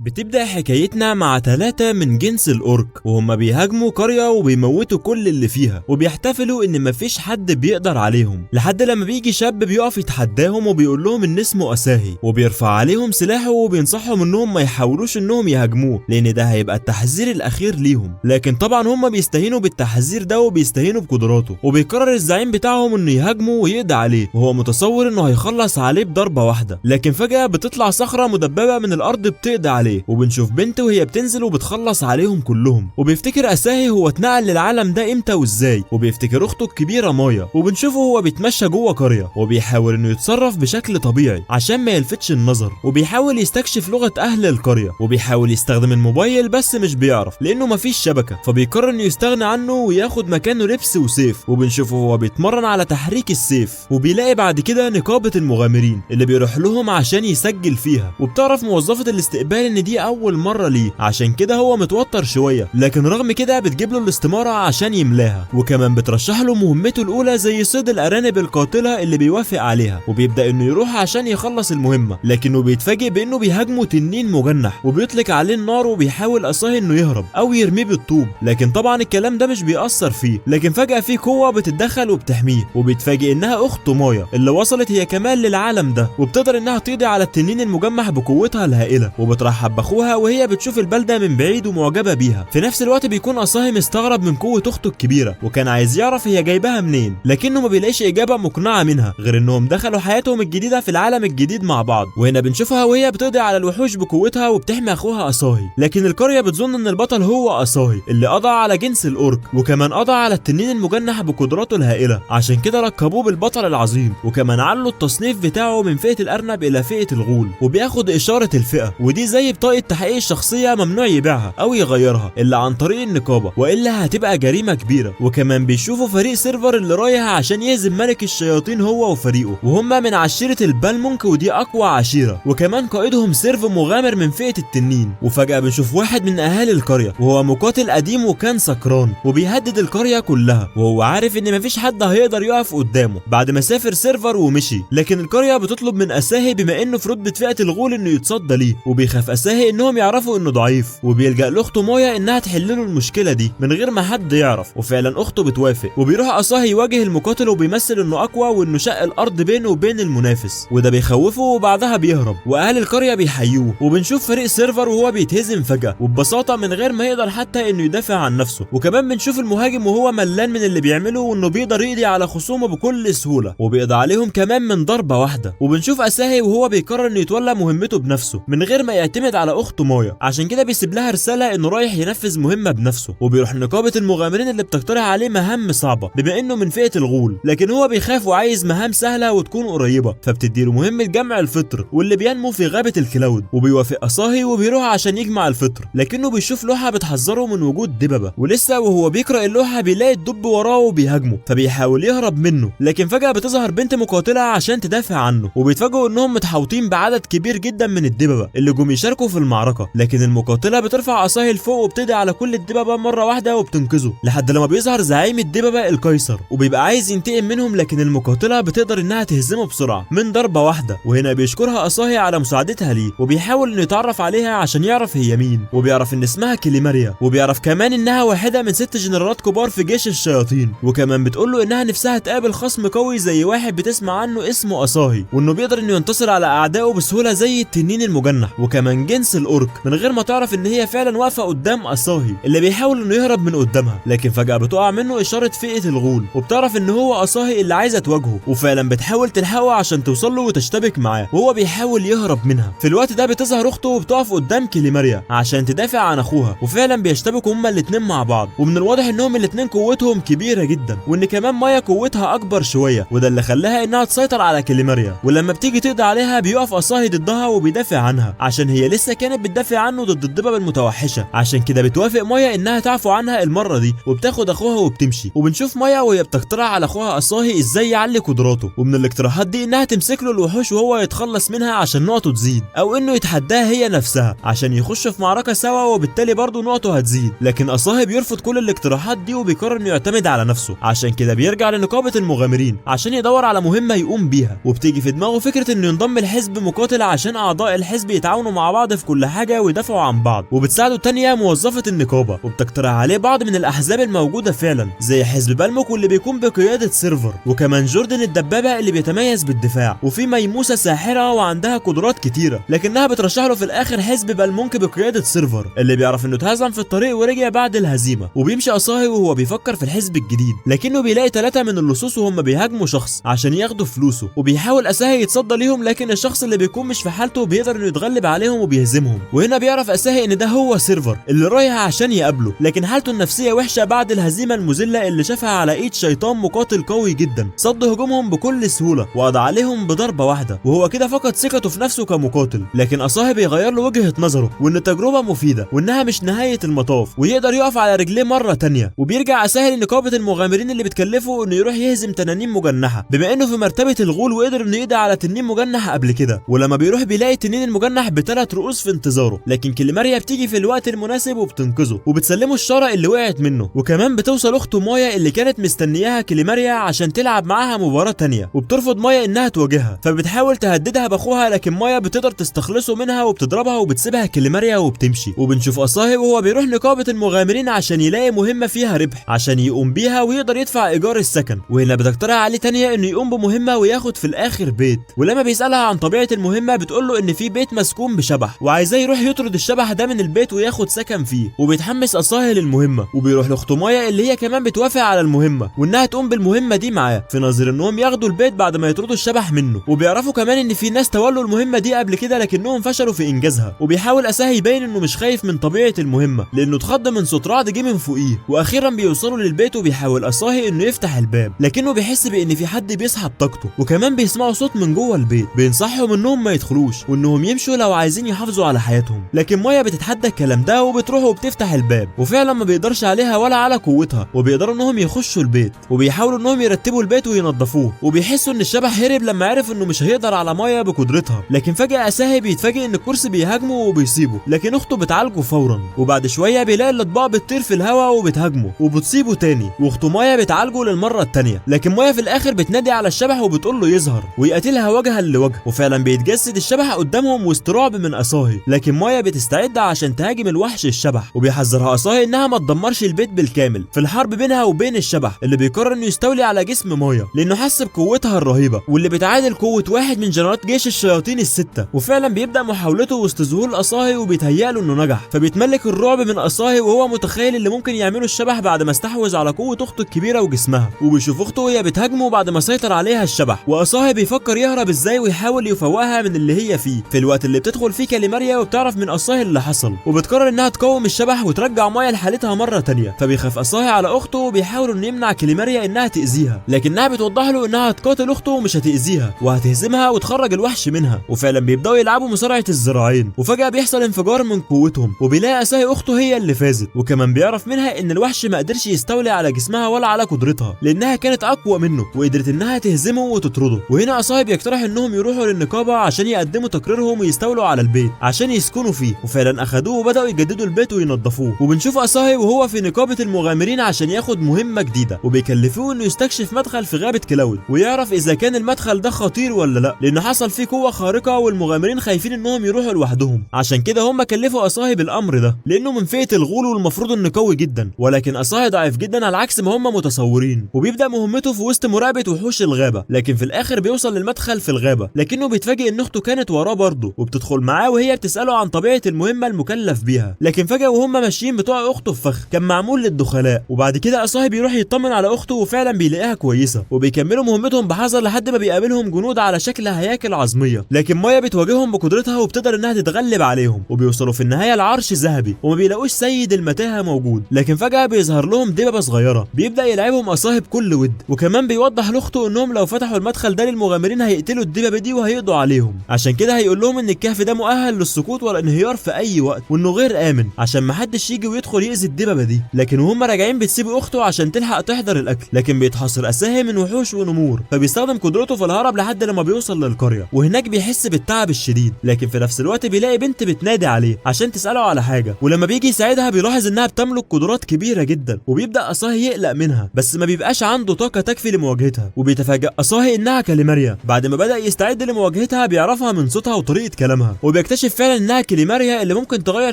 بتبدأ حكايتنا مع 3 من جنس الأورك، وهم بيهاجموا قرية وبيموتوا كل اللي فيها، وبيحتفلوا إن مفيش حد بيقدر عليهم، لحد لما بيجي شاب بيقف يتحداهم وبيقول لهم إن اسمه أساهي، وبيرفع عليهم سلاحه وبينصحهم إنهم ما يحاولوش إنهم يهاجموه، لأن ده هيبقى التحذير الأخير ليهم. لكن طبعا هم بيستهينوا بالتحذير ده وبيستهينوا بقدراته، وبيقرر الزعيم بتاعهم إنه يهاجمه ويقضي عليه، وهو متصور إنه هيخلص عليه بضربة واحدة. لكن فجأة بتطلع صخرة مدببة من الأرض بتقضي عليه، وبنشوف بنت وهي بتنزل وبتخلص عليهم كلهم. وبيفتكر أساهي هو اتنقل للعالم ده امتى وازاي، وبيفتكر اخته الكبيره مايا، وبنشوفه هو بيتمشى جوه قريه وبيحاول انه يتصرف بشكل طبيعي عشان ما يلفتش النظر، وبيحاول يستكشف لغه اهل القريه، وبيحاول يستخدم الموبايل بس مش بيعرف لانه مفيش شبكه، فبيقرر انه يستغنى عنه وياخد مكانه لبس وسيف، وبنشوفه هو بيتمرن على تحريك السيف. وبيلاقي بعد كده نقابه المغامرين اللي بيروح لهم عشان يسجل فيها، وبتعرف موظفه الاستقبال ان دي اول مره ليه، عشان كده هو متوتر شويه، لكن رغم كده بتجيب له الاستماره عشان يملاها، وكمان بترشح له مهمته الاولى زي صيد الارانب القاتله اللي بيوافق عليها، وبيبدا انه يروح عشان يخلص المهمه، لكنه بيتفاجئ بانه بيهاجمه تنين مجنح وبيطلق عليه النار، وبيحاول أساهي انه يهرب او يرميه بالطوب، لكن طبعا الكلام ده مش بيأثر فيه. لكن فجاه في قوه بتتدخل وبتحميه، وبيتفاجئ انها اخته مايا اللي وصلت هي كمان للعالم ده، وبتقدر انها تقضي على التنين المجمح بقوتها الهائله، وبترحب باخوها وهي بتشوف البلده من بعيد ومعجبه بيها. في نفس الوقت بيكون أساهي مستغرب من قوه اخته الكبيره، وكان عايز يعرف هي جايباها منين، لكنه ما بيلاقيش اجابه مقنعه منها غير انهم دخلوا حياتهم الجديده في العالم الجديد مع بعض. وهنا بنشوفها وهي بتقضي على الوحوش بقوتها وبتحمي اخوها أساهي، لكن القريه بتظن ان البطل هو أساهي اللي قضى على جنس الأورك، وكمان قضى على التنين المجنح بقدراته الهائله، عشان كده لقبوه بالبطل العظيم، وكمان علوا التصنيف بتاعه من فئه الارنب الى فئه الغول، وبياخد اشاره الفئه، ودي زي بطاقه تحقيق الشخصيه ممنوع يبيعها او يغيرها الا عن طريق النقابه، والا هتبقى جريمه كبيره. وكمان بيشوفوا فريق سيرفر اللي رايح عشان يهزم ملك الشياطين هو وفريقه، وهم من عشيره البالمونك، ودي اقوى عشيره، وكمان قائدهم سيرف مغامر من فئه التنين. وفجاه بنشوف واحد من اهالي القريه وهو مقاتل قديم وكان سكران، وبيهدد القريه كلها، وهو عارف ان مفيش حد هيقدر يقف قدامه بعد ما سافر سيرفر ومشي. لكن القريه بتطلب من أساهي بما انه في رتبه فئه الغول انه يتصدى ليه، وبيخاف أساهي انهم يعرفوا انه ضعيف، وبيلجأ لاخته مايا انها تحل له المشكله دي من غير ما حد يعرف، وفعلا اخته بتوافق، وبيروح أساهي يواجه المقاتل وبيمثل انه اقوى وانه شق الارض بينه وبين المنافس، وده بيخوفه، وبعدها بيهرب واهل القريه بيحيوه. وبنشوف فريق سيرفر وهو بيتهزم فجاه وببساطه من غير ما يقدر حتى انه يدافع عن نفسه، وكمان بنشوف المهاجم وهو ملان من اللي بيعمله وانه بيقدر يقضي على خصومه بكل سهوله، وبيقضي عليهم كمان من ضربه واحده. وبنشوف أساهي وهو بيقرر انه يتولى مهمته بنفسه من غير ما يعتمد على اخته مايا، عشان كده بيسيب لها رساله انه رايح ينفذ مهمه بنفسه، وبيروح نقابه المغامرين اللي بتقترح عليه مهام صعبه بما انه من فئه الغول، لكن هو بيخاف وعايز مهام سهله وتكون قريبه، فبتديله مهمه جمع الفطر واللي بينمو في غابه الكلاود، وبيوافق أساهي وبيروح عشان يجمع الفطر، لكنه بيشوف لوحه بتحذره من وجود دببه، ولسه وهو بيقرا اللوحه بيلاقي الدب وراه وبيهاجمه، فبيحاول يهرب منه، لكن فجاه بتظهر بنت مقاتله عشان تدافع عنه، وبيتفاجئوا انهم متحوطين بعدد كبير جدا من الدببه اللي جم يشاركوا في المعركه. لكن المقاتله بترفع أساهي لفوق وبتقضي على كل الدببه مره واحده وبتنقذه، لحد لما بيظهر زعيم الدببه القيصر وبيبقى عايز ينتقم منهم، لكن المقاتله بتقدر انها تهزمه بسرعه من ضربه واحده. وهنا بيشكرها أساهي على مساعدتها ليه، وبيحاول انه يتعرف عليها عشان يعرف هي مين، وبيعرف ان اسمها كليماريا، وبيعرف كمان انها واحده من 6 جنرالات كبار في جيش الشياطين، وكمان بتقول له انها نفسها تقابل خصم قوي زي واحد بتسمع عنه اسمه أساهي، وانه بيقدر انه ينتصر على اعدائه بسهوله زي التنين المجنح وكمان جنس الأورك، من غير ما تعرف ان هي فعلا واقفه قدام أساهي اللي بيحاول انه يهرب من قدامها. لكن فجاه بتقع منه اشاره فئه الغول، وبتعرف ان هو أساهي اللي عايزه تواجهه، وفعلا بتحاول تلحقه عشان توصل له وتشتبك معاه، وهو بيحاول يهرب منها. في الوقت ده بتظهر اخته وبتقف قدام كليماريا عشان تدافع عن اخوها، وفعلا بيشتبكوا هما الاتنين مع بعض، ومن الواضح انهم الاتنين قوتهم كبيره جدا، وان كمان مايا قوتها اكبر شويه، وده اللي خلاها انها تسيطر على كليماريا. ولما بتيجي تقضي عليها بيقف أساهي ضدها وبيدافع عنها عشان هي لسه كانت بتدافع عنه ضد الدببه المتوحشه، عشان كده بتوافق مايا انها تعفو عنها المره دي، وبتاخد اخوها وبتمشي. وبنشوف مايا وهي بتقترح على اخوها أساهي ازاي يعلي قدراته، ومن الاقتراحات دي انها تمسك له الوحوش وهو يتخلص منها عشان نقطه تزيد، او انه يتحداها هي نفسها عشان يخشوا في معركه سوا وبالتالي برضه نقطه هتزيد. لكن أساهي بيرفض كل الاقتراحات دي وبيقرر انه يعتمد على نفسه، عشان كده بيرجع لنقابه المغامرين عشان يدور على مهمه يقوم بيها، وبتيجي في دماغه فكره انه ينضم لحزب مقاتل عشان اعضاء الحزب يتعاونوا مع بعض بعض في كل حاجه ويدافعوا عن بعض. وبتساعده التانيه موظفه النقابه وبتقترح عليه بعض من الاحزاب الموجوده فعلا زي حزب بالموك واللي بيكون بقياده سيرفر، وكمان جوردن الدبابه اللي بيتميز بالدفاع، وفي ميموسه ساحره وعندها قدرات كتيره، لكنها بترشح له في الاخر حزب بالمونك بقياده سيرفر اللي بيعرف انه اتهزم في الطريق ورجع بعد الهزيمه. وبيمشي اصاهي وهو بيفكر في الحزب الجديد، لكنه بيلاقي 3 من اللصوص وهم بيهاجموا شخص عشان ياخدوا فلوسه، وبيحاول اساهي يتصدى ليهم، لكن الشخص اللي بيكون مش في حالته بيقدر انه يتغلب عليهم وبيهزمهم. وهنا بيعرف اساهي ان ده هو سيرفر اللي رايح عشان يقابله، لكن حالته النفسيه وحشه بعد الهزيمه المذله اللي شافها على ايد شيطان مقاتل قوي جدا صد هجومهم بكل سهوله وقضى عليهم بضربه واحده، وهو كده فقد ثقته في نفسه كمقاتل. لكن اساهي بيغير له وجهه نظره وان التجربه مفيده وانها مش نهايه المطاف، ويقدر يقف على رجليه مره تانيه. وبيرجع اساهي لنقابه المغامرين اللي بتكلفه انه يروح يهزم تنانين مجنحه بما انه في مرتبه الغول وقدر انه يقضي على تنين مجنح قبل كده. ولما بيروح بيلاقي التنين المجنح ب3 رؤوس في انتظاره، لكن كليماريا بتيجي في الوقت المناسب وبتنقذه وبتسلمه الشاره اللي وقعت منه. وكمان بتوصل اخته مايا اللي كانت مستنياها كليماريا عشان تلعب معاها مباراه تانيه، وبترفض مايا انها تواجهها، فبتحاول تهددها باخوها، لكن مايا بتقدر تستخلصه منها وبتضربها وبتسيبها كليماريا وبتمشي. وبنشوف اساهي وهو بيروح نقابه المغامرين عشان يلاقي مهمه فيها ربح عشان يقوم بيها ويقدر يدفع ايجار السكن. وهنا بتقترح عليه تانية انه يقوم بمهمه وياخد في الاخر بيت، ولما بيسالها عن طبيعه المهمه بتقول له ان في بيت مسكون بشبح وعايزاه يروح يطرد الشبح ده من البيت وياخد سكن فيه. وبيتحمس اساهي للمهمه وبيروح لاخته مايا اللي هي كمان بتوافق على المهمه وانها تقوم بالمهمه دي معاه في نظر انهم ياخدوا البيت بعد ما يطردوا الشبح منه. وبيعرفوا كمان ان في ناس تولوا المهمه دي قبل كده لكنهم فشلوا في انجازها. وبيحاول اساهي يبين انه مش خايف من طبيعه المهمه لانه اتخض من صوت رعد جه من فوقيه. واخيرا بيوصلوا للبيت وبيحاول اساهي انه يفتح الباب، لكنه بيحس بان في حد بيسحب طاقته. وكمان بيسمعوا صوت من جوه البيت بينصحهم انهم ما يدخلوش وانهم يمشوا لو عايزين يحافظوا على حياتهم. لكن مايا بتتحدى الكلام ده وبتروح وبتفتح الباب، وفعلا ما بيقدرش عليها ولا على قوتها، وبيقدروا انهم يخشوا البيت وبيحاولوا انهم يرتبوا البيت وينظفوه. وبيحسوا ان الشبح هرب لما عرف انه مش هيقدر على مايا بقدرتها. لكن فجاه اساهي بيتفاجئ ان الكرسي بيهاجمه وبيصيبه، لكن اخته بتعالجه فورا. وبعد شويه بيلاقي الاطباق بتطير في الهواء وبتهاجمه وبتصيبه تاني، واخته مايا بتعالجه للمره التانيه. لكن مايا في الاخر بتنادي على الشبح وبتقول له يظهر ويقتلها وجها لوجه، وفعلا بيتجسد الشبح قدامهم وسط رعب من اساهي. لكن مايا بتستعد عشان تهاجم الوحش الشبح، وبيحذرها اساهي انها ما تدمرش البيت بالكامل في الحرب بينها وبين الشبح اللي بيقرر انه يستولي على جسم مايا لانه حس بقوتها الرهيبه واللي بتعادل قوه واحد من جنرالات جيش الشياطين ال6. وفعلا بيبدا محاولته وسط ظهور اساهي وبيتهيأ له انه نجح، فبيتملك الرعب من اساهي وهو متخيل اللي ممكن يعمله الشبح بعد ما استحوذ على قوه اخته الكبيره وجسمها. وبيشوف اخته وهي بتهاجمه بعد ما سيطر عليها الشبح، واساهي بيفكر يهرب ازاي ويحاول يفوقها من اللي هي فيه في الوقت اللي بتدخل فيه كاليماريا وبتعرف من اساهي اللي حصل، وبتقرر انها تقاوم الشبح وترجع مايا لحالتها مره تانيه. فبيخاف اساهي على اخته وبيحاول انه يمنع كاليماريا انها تاذيها، لكنها بتوضح له انها هتقاتل اخته ومش هتاذيها وهتهزمها وتخرج الوحش منها. وفعلا بيبداوا يلعبوا مصارعه الذراعين، وفجاه بيحصل انفجار من قوتهم وبيلاقي اساهي اخته هي اللي فازت. وكمان بيعرف منها ان الوحش ما قدرش يستولي على جسمها ولا على قدرتها لانها كانت اقوى منه وقدرت انها تهزمه وتطرده. وهنا اساهي بيقترح انهم يروحوا للنقابه عشان يقدموا تقريرهم ويستولوا على البيت عشان يسكنوا فيه. وفعلا اخدوه وبداوا يجددوا البيت وينظفوه. وبنشوف اساهي وهو في نقابه المغامرين عشان ياخد مهمه جديده، وبيكلفوه انه يستكشف مدخل في غابه كلاود ويعرف اذا كان المدخل ده خطير ولا لا، لان حصل فيه قوه خارقه والمغامرين خايفين انهم يروحوا لوحدهم. عشان كده هم كلفوا اساهي بالامر ده لانه من فئه الغول والمفروض انه قوي جدا، ولكن اساهي ضعيف جدا على عكس ما هم متصورين. وبيبدا مهمته في وسط مراقبه وحوش الغابه، لكن في الاخر بيوصل للمدخل في الغابه، لكنه بيتفاجئ ان اخته كانت وراه برضه وبتدخل معاه وهي بتساله عن طبيعه المهمه المكلف بيها. لكن فجاه وهم ماشيين بتوع اخته في فخ كان معمول للدخلاء. وبعد كده اساهي بيروح يطمن على اخته وفعلا بيلاقيها كويسه، وبيكملوا مهمتهم بحذر لحد ما بيقابلهم جنود على شكل هياكل عظميه. لكن مايا بتواجههم بقدرتها وبتقدر انها تتغلب عليهم، وبيوصلوا في النهايه لعرش ذهبي وما بيلاقوش سيد المتاهه موجود. لكن فجاه بيظهر لهم دببه صغيره بيبدا يلعبهم اساهي بكل ود، وكمان بيوضح لاخته انهم لو فتحوا المدخل ده للمغامرين هيقتلوا الدببه دي وهيقضوا عليهم. عشان كده هيقول لهم ان الكهف ده مؤهل للسقوط والانهيار في اي وقت وانه غير امن عشان ما حدش يجي ويدخل يأذي الدببه دي. لكن وهم راجعين بتسيب اخته عشان تلحق تحضر الاكل، لكن بيتحاصر اساهي من وحوش ونمور، فبيستخدم قدرته في الهرب لحد لما بيوصل للقريه، وهناك بيحس بالتعب الشديد. لكن في نفس الوقت بيلاقي بنت بتنادي عليه عشان تساله على حاجه، ولما بيجي يساعدها بيلاحظ انها بتملك قدرات كبيره جدا، وبيبدا اساهي يقلق منها بس ما بيبقاش عنده طاقه تكفي لمواجهتها. وبيتفاجئ اساهي انها كاليماريا بعد ما بدا يستعد لمواجهتها، بيعرفها من صوتها وطريقه كلامها، وبيكتشف وبيكتشف فعلا انها كليماريا اللي ممكن تغير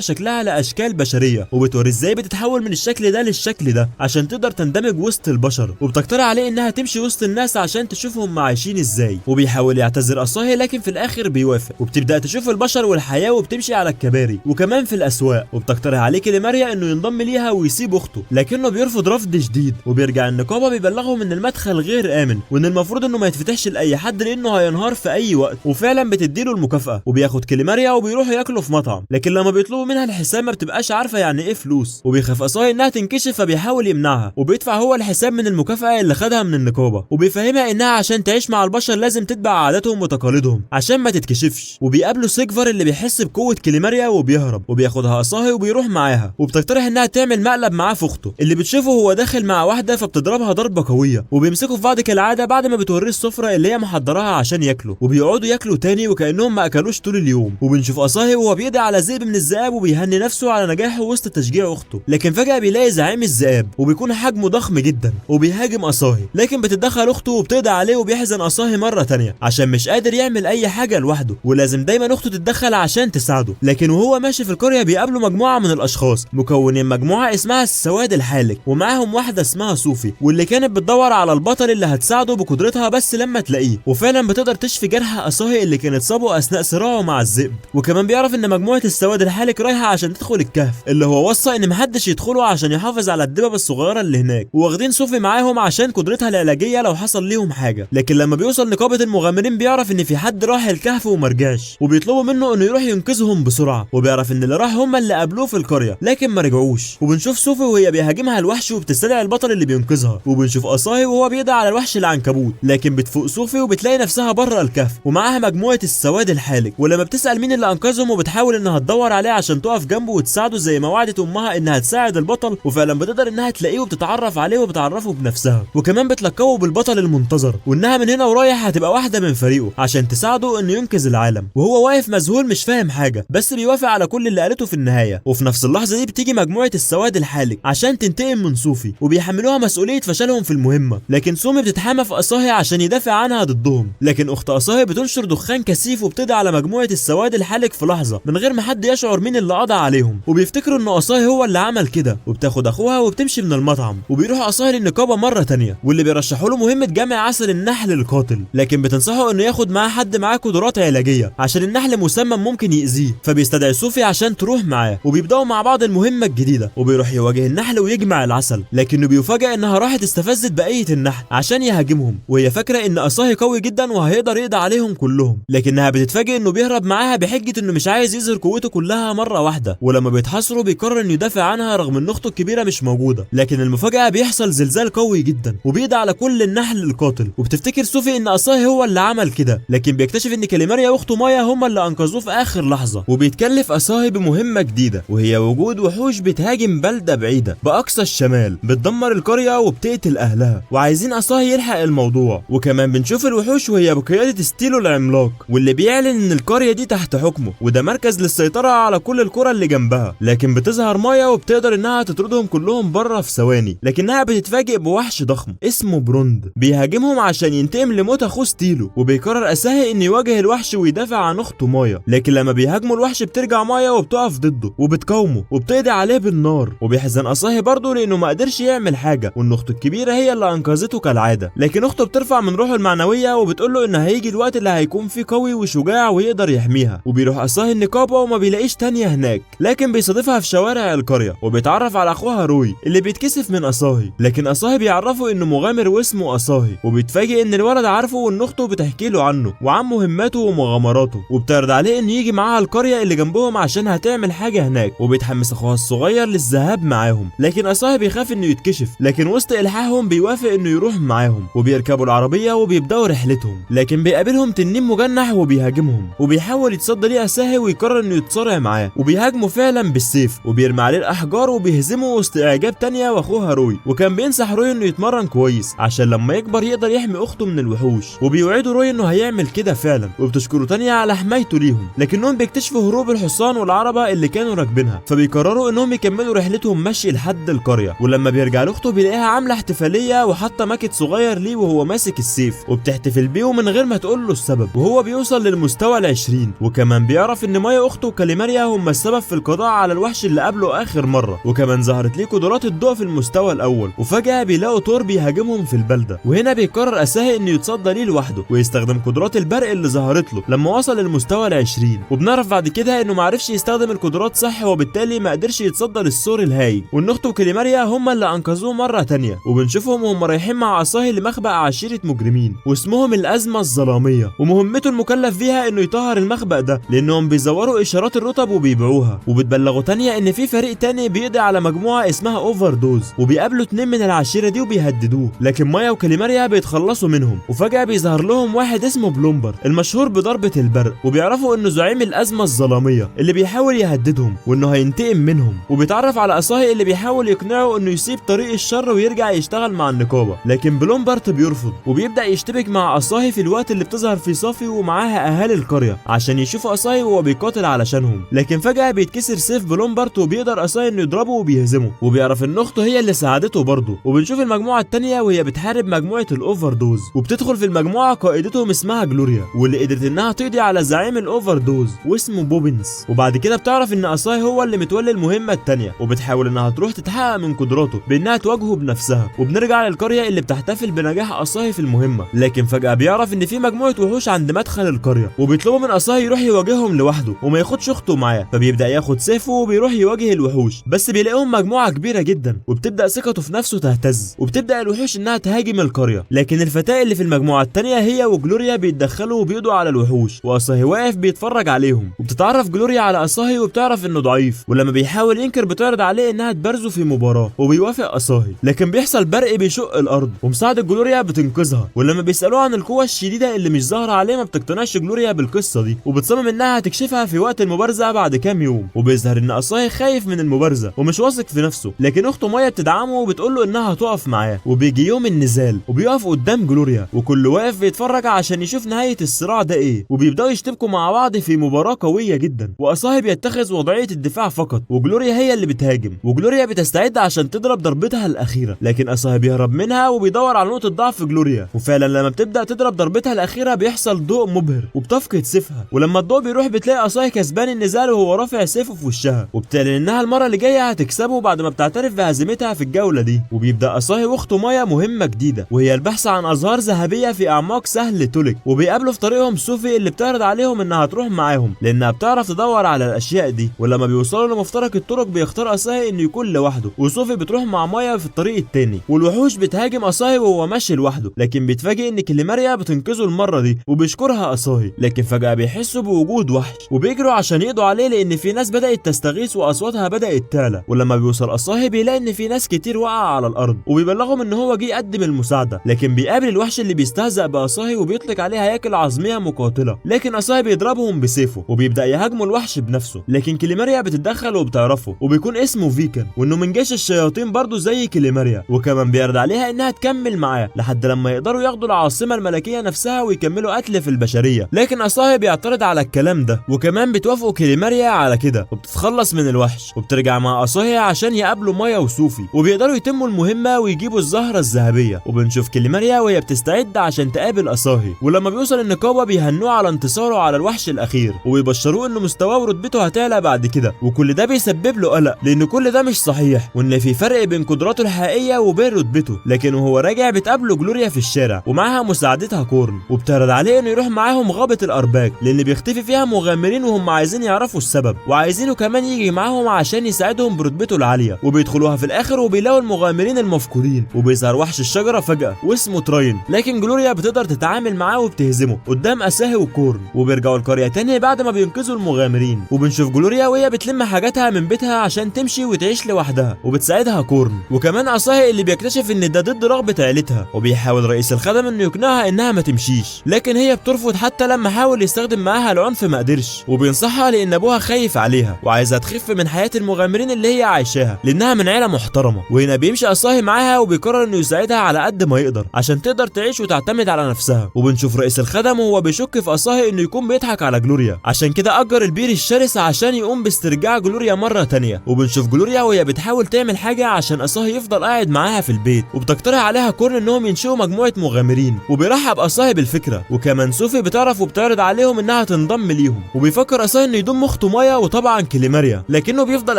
شكلها لاشكال بشريه، وبتوري ازاي بتتحول من الشكل ده للشكل ده عشان تقدر تندمج وسط البشر، وبتقترح عليه انها تمشي وسط الناس عشان تشوفهم عايشين ازاي. وبيحاول يعتذر أصاهي لكن في الاخر بيوافق، وبتبدا تشوف البشر والحياه وبتمشي على الكباري وكمان في الاسواق، وبتقترح عليه كليماريا انه ينضم ليها ويسيب اخته، لكنه بيرفض رفض شديد. وبيرجع النقابه بيبلغهم ان المدخل غير امن وان المفروض انه ما يتفتحش لاي حد لانه هينهار في اي وقت، وفعلا بتديله المكافاه. وبياخد كليماريا وبيروحوا ياكلوا في مطعم، لكن لما بيطلبوا منها الحساب ما بتبقاش عارفه يعني ايه فلوس، وبيخاف أصاهي انها تنكشف فبيحاول يمنعها، وبيدفع هو الحساب من المكافاه اللي خدها من النقابه، وبيفهمها انها عشان تعيش مع البشر لازم تتبع عاداتهم وتقاليدهم عشان ما تتكشفش. وبيقابلوا سيجفر اللي بيحس بقوه كليماريا وبيهرب، وبياخدها أصاهي وبيروح معاها، وبتقترح انها تعمل مقلب معاه في اخته اللي بتشوفه هو داخل مع واحده فبتضربها ضربه قويه، وبيمسكوا في بعض كالعاده بعد ما بتوريه السفره اللي هي محضراها عشان ياكلوا، وبيقعدوا ياكلوا تاني وكانهم ما اكلوش طول اليوم. وبنشوف أصاهي وهو بيدعي على ذئب من الذئاب وبيهني نفسه على نجاحه وسط تشجيع اخته، لكن فجاه بيلاقي زعيم الذئاب وبيكون حجمه ضخم جدا وبيهاجم أصاهي، لكن بتتدخل اخته وبتقضي عليه، وبيحزن أصاهي مره تانيه عشان مش قادر يعمل اي حاجه لوحده ولازم دايما اخته تتدخل عشان تساعده. لكن وهو ماشي في القريه بيقابلوا مجموعه من الاشخاص مكونين مجموعه اسمها السواد الحالك، ومعاهم واحده اسمها صوفي واللي كانت بتدور على البطل اللي هتساعده بقدرتها بس لما تلاقيه، وفعلا بتقدر تشفي جرح أصاهي اللي كانت صابه اثناء صراعه مع الذئب. وكمان بيعرف ان مجموعه السواد الحالك رايحه عشان تدخل الكهف اللي هو وصى ان محدش يدخله عشان يحافظ على الدببه الصغيره اللي هناك، واخدين صوفي معاهم عشان قدرتها العلاجيه لو حصل ليهم حاجه. لكن لما بيوصل نقابه المغامرين بيعرف ان في حد راح الكهف ومرجعش، وبيطلبوا منه انه يروح ينقذهم بسرعه، وبيعرف ان اللي راح هم اللي قابلوه في القريه لكن ما رجعوش. وبنشوف صوفي وهي بيهاجمها الوحش وبتستدعي البطل اللي بينقذها، وبنشوف أصاهي وهو بيدعي على الوحش العنكبوت، لكن بتفوق صوفي وبتلاقي نفسها بره الكهف ومعاها مجموعه السواد الحالك. ولما بتسال مين اللي انقذهم وبتحاول انها تدور عليه عشان تقف جنبه وتساعده زي ما وعدت امها انها تساعد البطل، وفعلا بتقدر انها تلاقيه وبتتعرف عليه وبتعرفه بنفسها، وكمان بتلقبه بالبطل المنتظر، وانها من هنا ورايح هتبقى واحده من فريقه عشان تساعده انه ينقذ العالم. وهو واقف مذهول مش فاهم حاجه بس بيوافق على كل اللي قالته في النهايه. وفي نفس اللحظه دي بتيجي مجموعه السواد الحالك عشان تنتقم من صوفي وبيحملوها مسؤوليه فشلهم في المهمه، لكن سومي بتتحامى في أصاهي عشان يدافع عنها ضدهم، لكن اخت أصاهي بتنشر دخان كثيف وبتقضي على مجموعه السواد الحالك في لحظه من غير ما حد يشعر مين اللي قضى عليهم، وبيفتكروا ان أصاهي هو اللي عمل كده، وبتاخد اخوها وبتمشي من المطعم. وبيروح أصاهي للنقابه مره تانيه واللي بيرشحوا له مهمه جمع عسل النحل القاتل، لكن بتنصحه انه ياخد معاه حد معاه قدرات علاجيه عشان النحل مسمم ممكن يأذيه، فبيستدعي صوفي عشان تروح معاه، وبيبداوا مع بعض المهمه الجديده، وبيروح يواجه النحل ويجمع العسل، لكنه بيفاجئ انها راحت استفزت بقيه النحل عشان يهاجمهم، وهي فاكره ان أصاهي قوي جدا وهيقدر يقضي عليهم كلهم، لكنها بتتفاجئ انه بيهرب معاها بحجه انه مش عايز يظهر قوته كلها مره واحده. ولما بيتحاصروا بيقرر انه يدافع عنها رغم ان اخته الكبيره مش موجوده، لكن المفاجاه بيحصل زلزال قوي جدا وبيقضي على كل النحل القاتل، وبتفتكر صوفي ان أصاهي هو اللي عمل كده، لكن بيكتشف ان كليماريا واخته مايا هما اللي انقذوه في اخر لحظه. وبيتكلف أصاهي بمهمه جديده وهي وجود وحوش بتهاجم بلده بعيده باقصى الشمال بتدمر القريه وبتقتل اهلها، وعايزين أصاهي يلحق الموضوع. وكمان بنشوف الوحوش وهي بقياده ستيلو العملاق واللي بيعلن ان القريه دي تحت حكمه وده مركز للسيطره على كل القرى اللي جنبها، لكن بتظهر مايا وبتقدر انها تطردهم كلهم بره في ثواني، لكنها بتتفاجئ بوحش ضخم اسمه بروند بيهاجمهم عشان ينتقم لموت اخوه ستيلو، وبيقرر أصاهي انه يواجه الوحش ويدافع عن اخته مايا، لكن لما بيهاجموا الوحش بترجع مايا وبتقف ضده وبتقاومه وبتقضي عليه بالنار. وبيحزن أصاهي برضه لانه ما قدرش يعمل حاجه وان اخته الكبيره هي اللي انقذته كالعاده، لكن اخته بترفع من روحه المعنويه وبتقول له ان هيجي الوقت اللي هيكون فيه قوي وشجاع ويقدر يحميها. وبيروح أصاهي النقابه وما بيلاقيش تانية هناك، لكن بيصادفها في شوارع القريه وبيتعرف على اخوها روي اللي بيتكسف من أصاهي، لكن أصاهي بيعرفه انه مغامر واسمه أصاهي، وبيتفاجئ ان الولد عارفه وان اخته بتحكي له عنه وعن مهماته ومغامراته، وبتعرض عليه انه يجي معاها القريه اللي جنبهم عشان هتعمل حاجه هناك، وبيتحمس اخوها الصغير للذهاب معاهم، لكن أصاهي بيخاف انه يتكشف، لكن وسط الحاحهم بيوافق انه يروح معاهم، وبيركبوا العربيه وبيبداوا رحلتهم، لكن بيقابلهم تنين مجنح وبيهاجمهم، وبيحاول يتصدى ليه أصاهي ويقرر انه يتصارع معاه، وبيهاجمه فعلا بالسيف وبيرمي عليه الاحجار وبيهزمه وسط اعجاب تانية واخوها روي، وكان بينصح روي انه يتمرن كويس عشان لما يكبر يقدر يحمي اخته من الوحوش، وبيوعدوا روي انه هيعمل كده فعلا، وبتشكره تانية على حمايته ليهم، لكنهم بيكتشفوا هروب الحصان والعربه اللي كانوا راكبينها، فبيقرروا انهم يكملوا رحلتهم مشي لحد القريه. ولما بيرجع لاخته بيلاقيها عامله احتفاليه وحاطه ماكت صغير ليه وهو ماسك السيف، وبتحتفل بيه من غير ما تقول له السبب، وهو بيوصل للمستوى ال20. وكمان وكمان بيعرف ان مايا اخته وكاليماريا هم السبب في القضاء على الوحش اللي قابله اخر مره، وكمان ظهرت ليه قدرات الضوء في المستوى الاول. وفجاه بيلاقوا ثور بيهاجمهم في البلده، وهنا بيقرر اساهي انه يتصدى ليه لوحده ويستخدم قدرات البرق اللي ظهرت له لما وصل للمستوى ال20. وبنعرف بعد كده انه معرفش يستخدم القدرات صح، وبالتالي ما قدرش يتصدى للثور الهايج، وان اخته وكاليماريا هم اللي انقذوه مره تانيه. وبنشوفهم وهم رايحين مع اساهي لمخبأ عشيره مجرمين واسمهم الازمه الظلاميه، ومهمته المكلف فيها انه يطهر المخبأ ده لانهم بيزوروا اشارات الرطب وبيبيعوها. وبتبلغوا تانية ان في فريق تاني بيقضي على مجموعه اسمها اوفر دوز، وبيقابلوا 2 من العشيره دي وبيهددوه، لكن مايا وكاليماريا بيتخلصوا منهم. وفجاه بيظهر لهم واحد اسمه بلومبر المشهور بضربه البرق، وبيعرفوا انه زعيم الازمه الظلاميه اللي بيحاول يهددهم وانه هينتقم منهم. وبيتعرف على اساهي اللي بيحاول يقنعه انه يسيب طريق الشر ويرجع يشتغل مع النقابه، لكن بلومبرت بيرفض وبيبدا يشتبك مع اساهي في الوقت اللي بتظهر فيه صافي ومعاها اهالي القريه عشان يشوفوا اساهي وهو بيقاتل علشانهم. لكن فجاه بيتكسر سيف بلومبرت وبيقدر اساهي انه يضربه وبيهزمه، وبيعرف ان اخته هي اللي ساعدته برضه. وبنشوف المجموعه الثانيه وهي بتحارب مجموعه الاوفر دوز، وبتدخل في المجموعه قائدتهم اسمها جلوريا واللي قدرت انها تقضي على زعيم الاوفر دوز واسمه بوبنز. وبعد كده بتعرف ان اساهي هو اللي متولي المهمه الثانيه، وبتحاول انها تروح تتحقق من قدراته بانها تواجهه بنفسها. وبنرجع للقريه اللي بتحتفل بنجاح اساهي في المهمه، لكن فجاه بيعرف ان في مجموعه وحوش عند مدخل القريه، وبيطلبوا من اساهي يروح يواجههم لوحده وما ياخدش اخته معاه. فبيبدا ياخد سيفه وبيروح يواجه الوحوش، بس بيلاقيهم مجموعه كبيره جدا، وبتبدا ثقته في نفسه تهتز، وبتبدا الوحوش انها تهاجم القريه. لكن الفتاه اللي في المجموعه الثانيه هي وجلوريا بيتدخلوا وبيقضوا على الوحوش، واساهي واقف بيتفرج عليهم. وبتتعرف جلوريا على اساهي وبتعرف انه ضعيف، ولما بيحاول ينكر بتعرض عليه انها تبارزه في مباراه، وبيوافق اساهي. لكن بيحصل برق بيشق الارض، ومساعده جلوريا بتنقذها. ولما بيسالوه عن القوه الشديده اللي مش ظاهره عليه ما بتقتنعش جلوريا بالقصه دي، وبتصمم انها هتكشفها في وقت المبارزه بعد كام يوم. وبيظهر ان اساهي خايف من المبارزه ومش واثق في نفسه، لكن اخته مايا بتدعمه وبتقول له انها هتقف معاه. وبيجي يوم النزال وبيقف قدام جلوريا، وكل واقف بيتفرج عشان يشوف نهايه الصراع ده ايه. وبيبداوا يشتبكوا مع بعض في مباراه قويه جدا، واساهي بيتخذ وضعيه الدفاع فقط، وجلوريا هي اللي بتهاجم. وجلوريا بتستعد عشان تضرب ضربتها الاخيره، لكن اساهي بيهرب منها وبيدور على نقطه ضعف جلوريا. وفعلا لما بتبدا تضرب ضربتها الاخيره بيحصل ضوء مبهر وبتفقد سيفها، ولما الضوء بيروح بتلاقي اساهي كسبان النزال وهو رافع سيفه في وشها، وبتعلن انها المره اللي جايه هتكسبه بعد ما بتعترف بهزيمتها في الجوله دي. وبيبدا اساهي واخته مايا مهمه جديده، وهي البحث عن ازهار ذهبيه في اعماق سهل تولك. وبيقابلوا في طريقهم صوفي اللي بتعرض عليهم انها تروح معاهم لانها بتعرف تدور على الاشياء دي. ولما بيوصلوا لمفترق الطرق بيختار اساهي انه يكون لوحده، وصوفي بتروح مع مايا في الطريق التاني. والوحوش بتهاجم اساهي وهو ماشي لوحده، لكن بيتفاجئ ان كاليماريا بتنقذه المره دي وبيشكرها اساهي. لكن فجاه بيحسوا بوجود وحش وبيجروا عشان يقضوا عليه لان في ناس بدات تستغيث واصواتها بدات تعلى. ولما بيوصل اساهي بيلاقي ان في ناس كتير واقعه على الارض، وبيبلغهم ان هو جه يقدم المساعده. لكن بيقابل الوحش اللي بيستهزأ باساهي وبيطلق عليه هياكل عظميه مقاتله، لكن اساهي بيضربهم بسيفه وبيبدا يهاجموا الوحش بنفسه. لكن كاليماريا بتتدخل وبتعرفه، وبيكون اسمه فيكان وانه من جيش الشياطين برضه زي كاليماريا. وكمان بيعرض عليها انها تكمل معاه لحد لما يقدروا ياخدوا العاصمه الملكيه نفسها ويكملوا قتل في البشريه. لكن اساهي بيعترض على الكلام ده، وكمان بتوافقوا كاليماريا على كده، وبتتخلص من الوحش وبترجع مع اساهي عشان يقابلوا مايا وصوفي، وبيقدروا يتموا المهمه ويجيبوا الزهره الذهبيه. وبنشوف كاليماريا وهي بتستعد عشان تقابل اساهي، ولما بيوصل النقابه بيهنوه على انتصاره على الوحش الاخير، وبيبشروه ان مستواه ورتبته هتعلى بعد كده. وكل ده بيسبب له قلق لان كل ده مش صحيح، وان في فرق بين قدراته الحقيقيه وبين رتبته. لكن وهو راجع بتقابله جلوريا في الشارع ومعاها مساعدتها كورن، وبتعرض عليه انه يروح معاهم غابه الارباك لان بيختفي فيها مغامرين وهم عايزين يعرفوا السبب، وعايزينه كمان يجي معاهم عشان يساعدهم برتبته العاليه. وبيدخلوها في الاخر وبيلاقوا المغامرين المفقودين، وبيظهر وحش الشجره فجاه واسمه تراين. لكن جلوريا بتقدر تتعامل معاه وبتهزمه قدام اساهي وكورن، وبيرجعوا القريه تاني بعد ما بينقذوا المغامرين. وبنشوف جلوريا وهي بتلم حاجاتها من بيتها عشان تمشي وتعيش لوحدها، وبتساعدها كورن. وكمان اساهي اللي بيكتشف ان ده ضد رغبه عيلتها، وبيحاول رئيس الخدم انه يقنعها انها ما تمشيش، لكن هي بترفض حتى لما حاول يستخدم معاها العنف ما قدرش. وبينصحها لان ابوها خايف عليها وعايزها تخف من حياه المغامرين اللي هي عايشاها لانها من عيله محترمه. وهنا بيمشي اساهي معاها وبيقرر انه يساعدها على قد ما يقدر عشان تقدر تعيش وتعتمد على نفسها. وبنشوف رئيس الخدم وهو بيشك في اساهي انه يكون بيضحك على جلوريا، عشان كده اجر البير الشرس عشان يقوم باسترجاع جلوريا مره تانيه. وبنشوف جلوريا وهي بتحاول تعمل حاجه عشان اساهي يفضل قاعد معاها في البيت، وبتقترح عليها كورن انهم ينشئوا مجموعه مغامرين، وبيرحب اساهي بالفكره. وكمان صوفي بتعرف وبتعرض عليهم انها تنضم دم ليهم. وبيفكر أصاهي انه يضم اخته مايا وطبعا كليماريا، لكنه بيفضل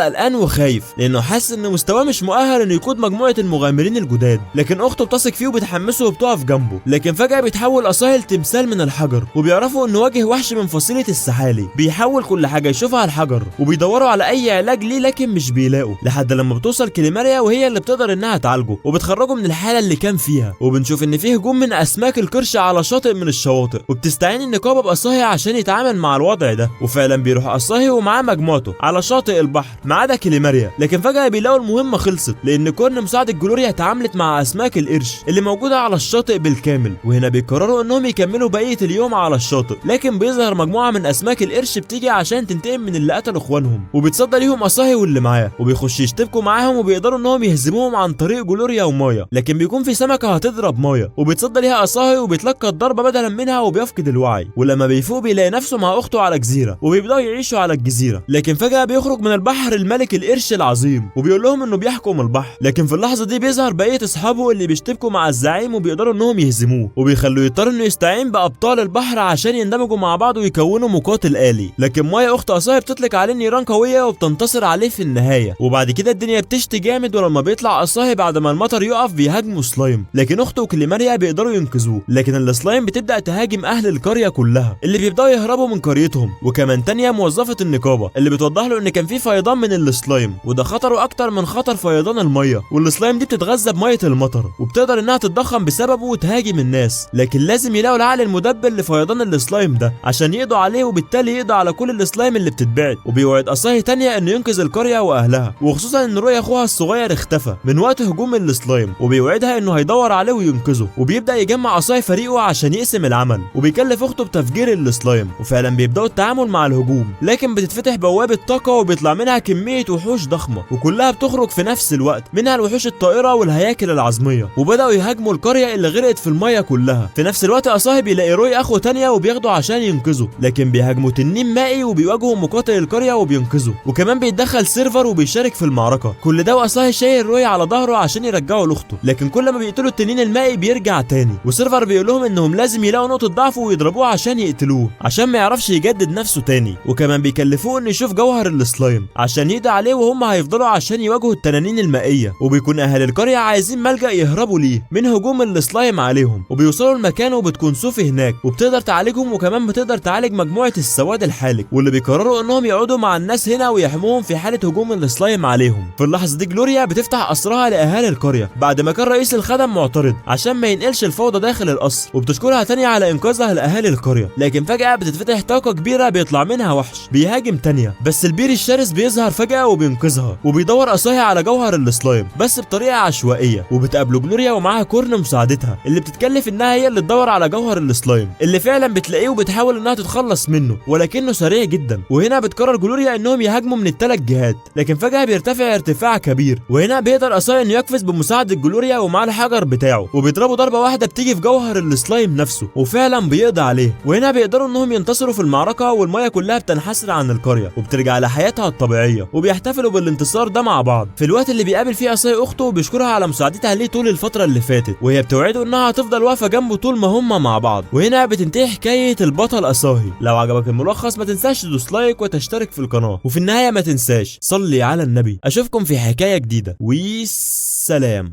قلقان وخايف لانه حاسس ان مستواه مش مؤهل انه يقود مجموعه المغامرين الجداد. لكن اخته بتثق فيه وبتحمسه وبتقف جنبه. لكن فجاه بيتحول أصاهي لتمثال من الحجر، وبيعرفوا انه واجه وحش من فصيله السحالي بيحول كل حاجه يشوفها على الحجر، وبيدوروا على اي علاج ليه لكن مش بيلاقوا، لحد لما بتوصل كليماريا وهي اللي بتقدر انها تعالجه وبتخرجه من الحاله اللي كان فيها. وبنشوف ان فيه هجوم من اسماك القرش على شاطئ من الشواطئ، وبتستعين النقابه بأصاهي عشان يتعامل مع الوضع ده. وفعلا بيروح أصاهي ومعاه مجموعته على شاطئ البحر ما عدا كليماريا. لكن فجاه بيلاقوا المهمه خلصت لان كورن مساعده جلوريا اتعاملت مع اسماك القرش اللي موجوده على الشاطئ بالكامل. وهنا بيقرروا انهم يكملوا بقيه اليوم على الشاطئ. لكن بيظهر مجموعه من اسماك القرش بتيجي عشان تنتقم من اللي قتلوا اخوانهم، وبيتصدى ليهم أصاهي واللي معاه وبيخش يشتبكوا معاهم، وبيقدروا انهم يهزموهم عن طريق جلوريا ومايا. لكن بيكون في سمكه هتضرب مايا وبيتصدى ليها أصاهي وبيتلقى الضربه بدلا منها وبيفقد الوعي. ولما بيفوق بيلاقي نفسه مع اخته على جزيره وبيبداوا يعيشوا على الجزيره. لكن فجاه بيخرج من البحر الملك القرش العظيم وبيقول لهم انه بيحكم البحر. لكن في اللحظه دي بيظهر بقيه اصحابه اللي بيشتبكوا مع الزعيم وبيقدروا انهم يهزموه، وبيخلوه يضطر انه يستعين بابطال البحر عشان يندمجوا مع بعض ويكونوا مقاتل آلي. لكن مايا اخت أصاهي بتطلق عليه نيران قويه وبتنتصر عليه في النهايه. وبعد كده الدنيا بتشتي جامد، ولما بيطلع أصاهي بعد ما المطر يقف بيهاجموا سلايم. لكن اخته وكليماريا بيقدروا ينقذوه. لكن السلايم بتبدا تهاجم اهل القريه كلها اللي بيبداوا يهربوا من قريتهم. وكمان تانية موظفه النقابه اللي بتوضح له ان كان في فيضان من السلايم، وده خطره اكتر من خطر فيضان الميه. والسلايم دي بتتغذى بميه المطر وبتقدر انها تتضخم بسببه وتهاجم الناس. لكن لازم يلاقوا العقل المدبر لفيضان السلايم ده عشان يقضوا عليه، وبالتالي يقضوا على كل السلايم اللي بتتبعد. وبيوعد أصاهي تانية انه ينقذ القريه واهلها، وخصوصا ان روي اخوها الصغير اختفى من وقت هجوم السلايم، وبيوعدها انه هيدور عليه وينقذه. وبيبدا يجمع أصاهي فريقه عشان يقسم العمل، وبيكلف اخته بتفجير السلايم. وفعلا بيبداوا التعامل مع الهجوم، لكن بتتفتح بوابه طاقه وبيطلع منها كميه وحوش ضخمه وكلها بتخرج في نفس الوقت، منها الوحوش الطائره والهياكل العظميه. وبداوا يهاجموا القريه اللي غرقت في الميه كلها. في نفس الوقت أصاهي بيلاقي روي اخو تانية وبياخده عشان ينقذه، لكن بيهاجموا تنين مائي وبيواجهوا مقاتل القريه وبينقذه. وكمان بيتدخل سيرفر وبيشارك في المعركه. كل ده وأصاهي شايل روي على ظهره عشان يرجعه لاخته. لكن كل ما بيقتلوا التنين المائي بيرجع تاني، وسيرفر بيقول لهم انهم لازم يلاقوا نقطه ضعفه ويضربوه عشان يقتلوه عشان ما يعرفش يجدد نفسه تاني. وكمان بيكلفوه انه يشوف جوهر السلايم عشان يقضي عليه، وهم هيفضلوا عشان يواجهوا التنانين المائيه. وبيكون اهل القريه عايزين ملجأ يهربوا ليه من هجوم السلايم عليهم، وبيوصلوا المكان وبتكون صوفي هناك وبتقدر تعالجهم، وكمان بتقدر تعالج مجموعه السواد الحالك. واللي بيقرروا انهم يقعدوا مع الناس هنا ويحموهم في حاله هجوم السلايم عليهم. في اللحظه دي جلوريا بتفتح اسرها لاهالي القريه بعد ما كان رئيس الخدم معترض عشان ما ينقلش الفوضى داخل القصر، وبتشكرها تانية على انقاذها لاهالي القريه. لكن فجاه بتتفتح طاقه كبيره بيطلع منها وحش بيهاجم تانية، بس البير الشرس بيظهر فجاه وبينقذها. وبيدور أصاهي على جوهر السلايم بس بطريقه عشوائيه، وبتقابله جلوريا ومعاها كورن مساعدتها اللي بتتكلف انها هي اللي تدور على جوهر السلايم اللي فعلا بتلاقيه وبتحاول انها تتخلص منه، ولكنه سريع جدا. وهنا بتقرر جلوريا انهم يهاجموا من الثلاث جهات، لكن فجاه بيرتفع ارتفاع كبير. وهنا بيقدر أصاهي انه يقفز بمساعده جلوريا ومعاه الحجر بتاعه، وبيضربوا ضربه واحده بتيجي في جوهر السلايم نفسه وفعلا بيقضي عليه. وهنا بيقدروا انهم ينتصروا في المعركه، والميه كلها بتنحسر عن القريه وبترجع لحياتها الطبيعيه، وبيحتفلوا بالانتصار ده مع بعض في الوقت اللي بيقابل فيه أصاهي اخته وبيشكرها على مساعدتها ليه طول الفتره اللي فاتت، وهي بتوعده انها هتفضل واقفه جنبه طول ما هم مع بعض. وهنا بتنتهي حكايه البطل أصاهي. لو عجبك الملخص ما تنساش تدوس لايك وتشترك في القناه، وفي النهايه ما تنساش صلي على النبي. اشوفكم في حكايه جديده، والسلام.